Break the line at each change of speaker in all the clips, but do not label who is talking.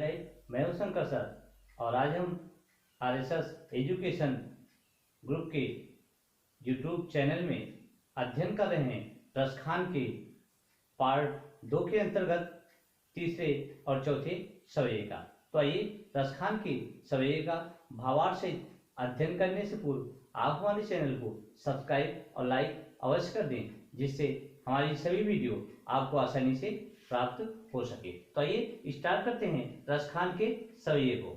मैं हूं शंकर सर और आज हम आरएसएस एजुकेशन ग्रुप के यूट्यूब चैनल में अध्ययन कर रहे हैं रसखान के पार्ट 2 के अंतर्गत तीसरे और चौथे सवये का। तो आइए रसखान के सवये का भावार्थ से अध्ययन करने से पूर्व आप हमारे चैनल को सब्सक्राइब और लाइक अवश्य कर दें, जिससे हमारी सभी वीडियो आपको आसानी से प्राप्त हो सके। तो आइए स्टार्ट करते हैं रसखान के सवये को।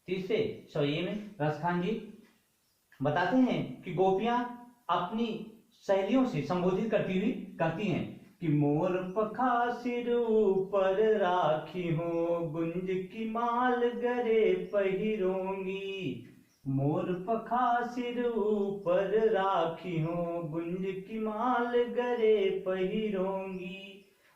तीसरे सवये में रसखान जी बताते हैं कि गोपियां अपनी सहेलियों से संबोधित करती हुई कहती हैं कि मोर पखा सिर ऊपर राखी हो, गुंज की माल गरे पहिरोंगी। मोर पखा सिर ऊपर राखी हो, गुंज की माल गरे पहिरोंगी।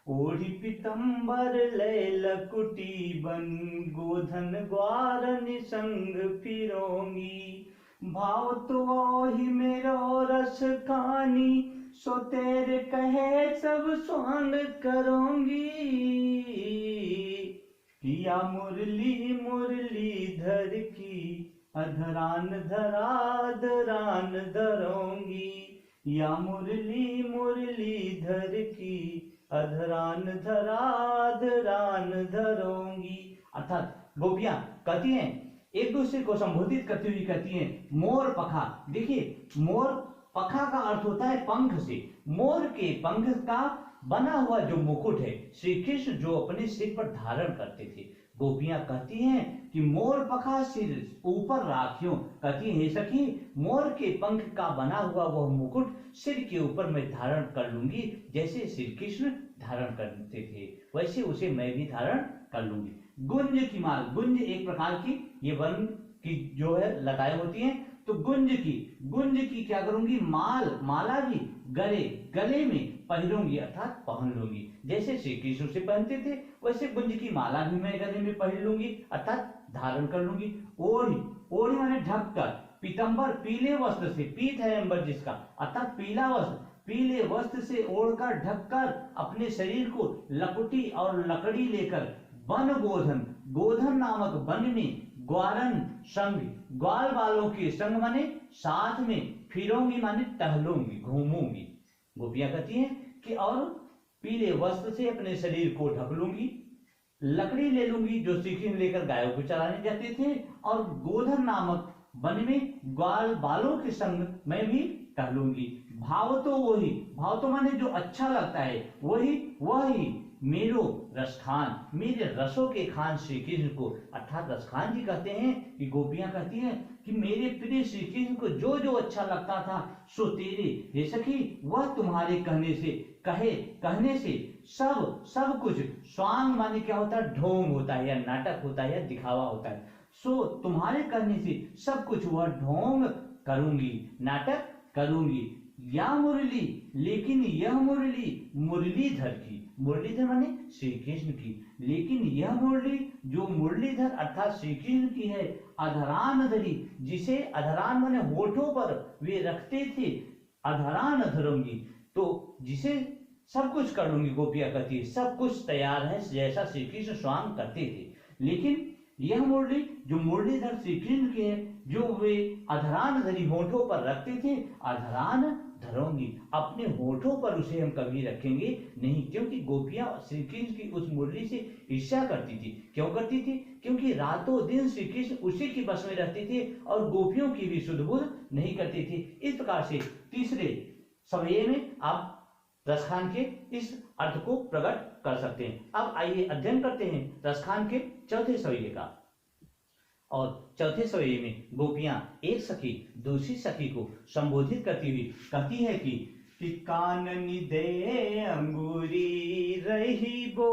ओढ़ी पितंबर लय लकुटी बन, गोधन ग्वार निसंग फिरोंगी। भाव तो ही मेरो रस खानी, सो तेरे कहे सब स्वांग करोंगी। किया मुरली मुरलीधर की, अधरान धराधरान धरोंगी। या मुरली मुरलीधर की, अधरान धराधरान धरोंगी। अर्थात गोपियां कहती हैं, एक दूसरे को संबोधित करती हुई कहती हैं मोर पखा। देखिए, मोर पखा का अर्थ होता है पंख से। मोर के पंख का बना हुआ जो मुकुट है श्री कृष्ण जो अपने सिर पर धारण करते थे। गोपियां कहती हैं कि मोर पखा सिर ऊपर राखियों। कहती है, हे सखी, मोर के पंख का बना हुआ वह मुकुट सिर के ऊपर मैं धारण कर लूंगी। जैसे श्री कृष्ण धारण करते थे वैसे उसे मैं भी धारण कर लूंगी। गुंज की माल, गुंज एक प्रकार की ये वन की जो है लताएं होती हैं, तो गुंज की क्या करूंगी, माला भी गले में पहनूंगी, अर्थात पहन लूंगी। जैसे श्री कृष्ण से पहनते थे वैसे गुंज की माला भी मैं गले में पहन लूंगी, अर्थात धारण कर लूंगी। ओढ़ी माने ढककर, पीतंबर पीले वस्त्र से, पीत है अंबर जिसका, अर्थात पीला वस्त्र, पीले वस्त्र से ओढ़कर ढककर अपने शरीर को लकुटी और लकड़ी लेकर वन गोधन नामक वन में ग्वारन संग, ग्वाल बालों के संग माने साथ में, फिरोंगी माने टहलूंगी, घूमूंगी। गोपियां कहती हैं कि और पीले वस्त्र से अपने शरीर को ढक लूंगी, लकड़ी ले लूंगी जो श्री कृष्ण लेकर गायों को चराने जाते थे, और गोधन नामक वन में ग्वाल बालों के संग मैं भी टहलूंगी। भाव तो माने जो अच्छा लगता है वही मेरो रसखान, मेरे रसों के खान श्री कृष्ण को, अर्थात रसखान जी कहते हैं कि गोपियां कहती हैं कि मेरे प्रिय श्री कृष्ण को जो जो अच्छा लगता था सो तेरे, हे सखी, वह तुम्हारे कहने से सब कुछ, स्वांग माने क्या होता है, ढोंग होता है या नाटक होता है या दिखावा होता है। सो तुम्हारे कहने से सब कुछ वह ढोंग करूंगी, नाटक करूंगी। या मुरली, लेकिन यह मुरली मुरलीधर की, मुरलीधर माने श्री कृष्ण की, लेकिन यह मुरली जो मुरलीधर अर्थात श्री कृष्ण की है, अधरान धरी, जिसे अधरान माने होठों पर वे रखते थे, अधरान धरूंगी, तो जिसे सब कुछ कर लूंगी। गोपियां कहती है सब कुछ तैयार है जैसा श्री कृष्ण स्वांग करते थे, लेकिन यह मुरली जो मुरलीधर श्री कृष्ण की है, जो वे अधरान धरी होठों पर रखते थे, अधरान धरूंगी, अपने होठों पर उसे हम कभी रखेंगे नहीं। क्योंकि गोपियां श्री कृष्ण की उस मुरली से ईर्ष्या करती थी। क्यों करती थी? क्योंकि रातों दिन श्री कृष्ण उसी की बस में रहते थे और गोपियों की भी सुध बुध नहीं करते थे। इस प्रकार से तीसरे सवये में आप रसखान के इस अर्थ को प्रकट कर सकते हैं। अब आइए अध्ययन करते हैं रसखान के चौथे सवये का। और चौथे सवये में गोपियां एक सखी दूसरी सखी को संबोधित करती हुई कहती है कि काननी दे अंगूरी रही बो,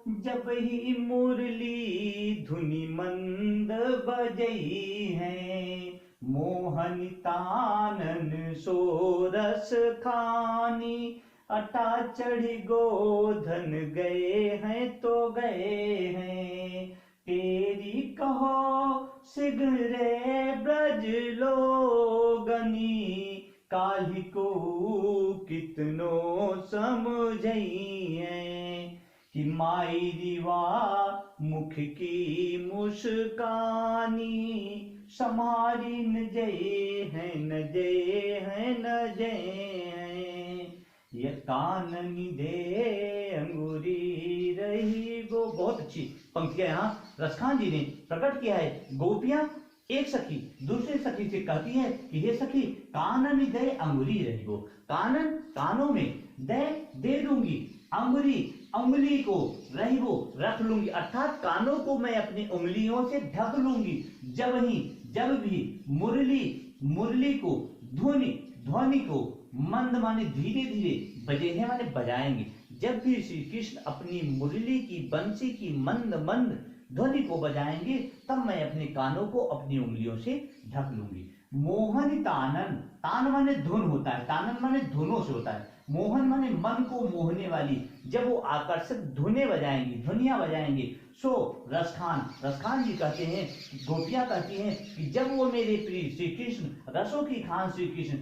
जब ही मुरली धुनी मंद बजई है। मोहनितानन सोरस खानी, अटा चढ़ी गोधन गए हैं तो गए हैं। तेरी कहो सिगरे ब्रज लोगनी, काली को कितनो समझइए। कि माई रिवा मुख की मुस्कानी, समारी न जय है न जय है न जय है। ये काननी दे अंगूरी रही गो। बहुत अच्छी पंक्तियां यहाँ रसखान जी ने प्रकट किया है। गोपियां एक सखी दूसरी सखी से कहती है कि हे सखी, कानन दे अंगुरी रही गो। कानन कानों में, दे दूंगी, अंगुरी उंगली को, रही वो रख लूंगी, अर्थात कानों को मैं अपनी उंगलियों से ढक लूंगी। जब भी मुरली को, ध्वनि को मंद माने धीरे धीरे, बजेने माने बजाएंगे। जब भी श्री कृष्ण अपनी मुरली की बंसी की मंद मंद ध्वनि को बजाएंगे, तब मैं अपने कानों को अपनी उंगलियों से ढक लूंगी। मोहन तानन, तान माने धुन होता है, तानन माने धुनों से होता है। मोहन माने मन को मोहने वाली, जब वो आकर्षक धुनें बजाएंगी, ध्वनियां बजाएंगे, सो रसखान जी कहते हैं, गोपियां कहती हैं कि जब वो मेरे प्रिय श्री कृष्ण, रसों की खान श्री कृष्ण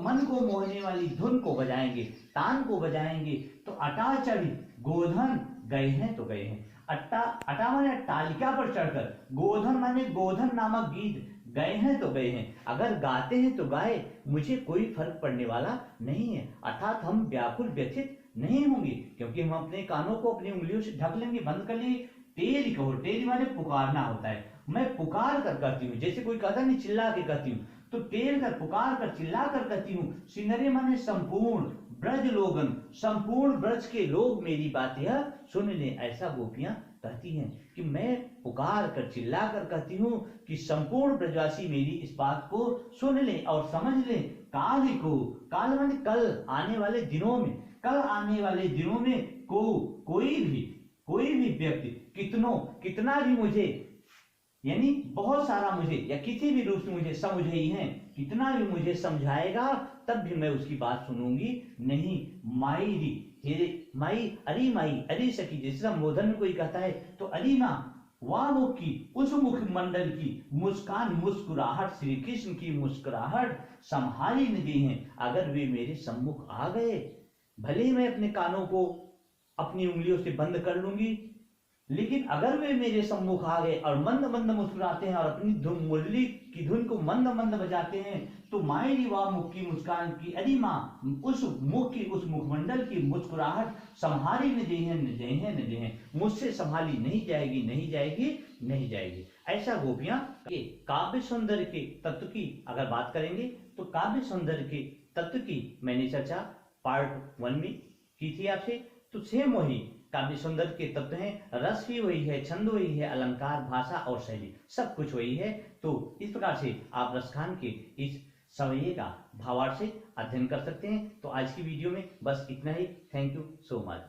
मन को मोहने वाली धुन को बजाएंगे, तान को बजाएंगे, तो अटा चढ़ी गोधन गए हैं तो गए हैं। अटा माने अट्टालिका पर चढ़कर, गोधन माने गोधन नामक गीत, गए हैं तो गए हैं। अगर गाते हैं तो गाए, मुझे कोई फर्क पड़ने वाला नहीं है। अर्थात हम व्याकुल व्यथित नहीं होंगे, क्योंकि हम अपने कानों को अपनी उंगलियों से ढक लेंगे, बंद कर लेंगे। तेरी कहो, तेरी माने पुकारना होता है। मैं पुकार कर कहती हूँ, जैसे कोई कहता नहीं चिल्ला के कहती हूँ, तो टेर कर, पुकार कर, चिल्ला कर कहती हूँ। सिनरे माने संपूर्ण ब्रज लोगन, संपूर्ण ब्रज के लोग मेरी बात यह सुन ले। ऐसा गोपियां कहती हैं कि मैं पुकार कर, चिल्ला कर कहती हूँ कि संपूर्ण ब्रजवासी मेरी इस बात को सुन ले और समझ ले। काल को, काल माने कल आने वाले दिनों में, कल आने वाले दिनों में कोई भी व्यक्ति कितना भी मुझे, यानी बहुत सारा मुझे या किसी भी रूप से मुझे समझ ही है, कितना भी मुझे समझाएगा तब भी मैं उसकी बात सुनूंगी नहीं। माई अरी सखी, जिस संबोधन में कोई कहता है तो अरी माँ, वह मुख की, उस मुख मंडल की मुस्कान, मुस्कुराहट, श्री कृष्ण की मुस्कुराहट संभाली न दी है। अगर वे मेरे सम्मुख आ गए, भले ही मैं अपने कानों को अपनी उंगलियों से बंद कर लूंगी, लेकिन अगर वे मेरे सम्मुख आ गए और मंद मंद मुस्कुराते हैं और अपनी मुरली की धुन को मंद मंद बजाते हैं, तो मायरी वाह मुख की मुस्कान की अरी माँ, उस मुख की, उस मुखमंडल की मुस्कुराहट संभाली न जे हैं, मुझसे संभाली नहीं जाएगी। ऐसा गोपियां के काव्य सौंदर्य के तत्व की अगर बात करेंगे तो काव्य सौंदर्य के तत्व की मैंने चर्चा पार्ट 1 में की थी आपसे। तो सेम वही काव्य सौंदर्य के तत्व हैं, रस भी वही है, छंद वही है, अलंकार, भाषा और शैली सब कुछ वही है। तो इस प्रकार से आप रसखान के इस सवैये का भावार्थ से अध्ययन कर सकते हैं। तो आज की वीडियो में बस इतना ही। Thank you so much.